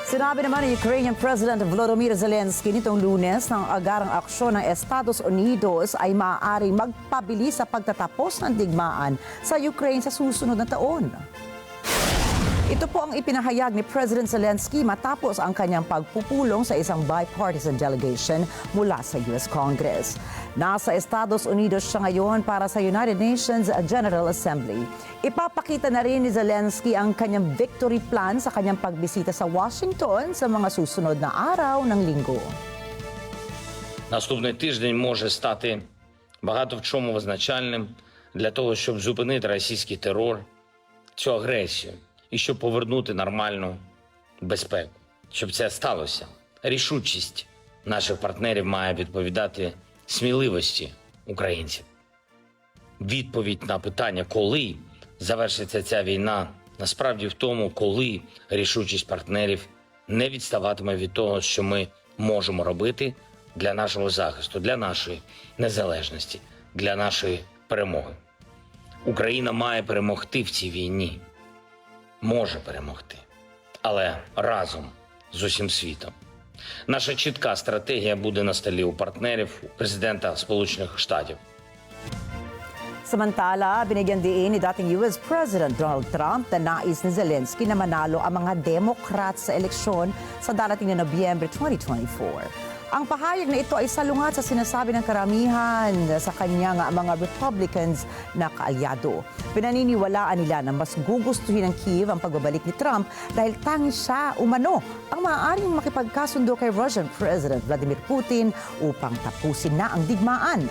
Sinabi naman ni Ukrainian President Volodymyr Zelensky nitong Lunes na ang agarang aksyon ng Estados Unidos ay maaaring magpabilis sa pagtatapos ng digmaan sa Ukraine sa susunod na taon. Ito po ang ipinahayag ni President Zelensky matapos ang kanyang pagpupulong sa isang bipartisan delegation mula sa US Congress. Nasa Estados Unidos siya ngayon para sa United Nations General Assembly. Ipapakita na rin ni Zelensky ang kanyang victory plan sa kanyang pagbisita sa Washington sa mga susunod na araw ng linggo. Наступний тиждень може стати багато в чому визначальним для того, щоб зупинити російський терор, цю агресію. І щоб повернути нормальну безпеку. Щоб це сталося, рішучість наших партнерів має відповідати сміливості українців. Відповідь на питання, коли завершиться ця війна, насправді в тому, коли рішучість партнерів не відставатиме від того, що ми можемо робити для нашого захисту, для нашої незалежності, для нашої перемоги. Україна має перемогти в цій війні. Може перемогти, але разом з усім світом. Наша чітка стратегія буде на столі у партнерів президента Сполучених Штатів. Samantala, binigyan diin ni dating US President Donald Trump na nais ni Zelensky na manalo ang mga Democrats sa eleksyon sa darating na Nobyembre 2024. Ang pahayag na ito ay salungat sa sinasabi ng karamihan sa kanyang mga Republicans na kaalyado. Pinaniniwalaan nila na mas gugustuhin ng Kyiv ang pagbabalik ni Trump dahil tanging siya umano ang maaaring makipagkasundo kay Russian President Vladimir Putin upang tapusin na ang digmaan.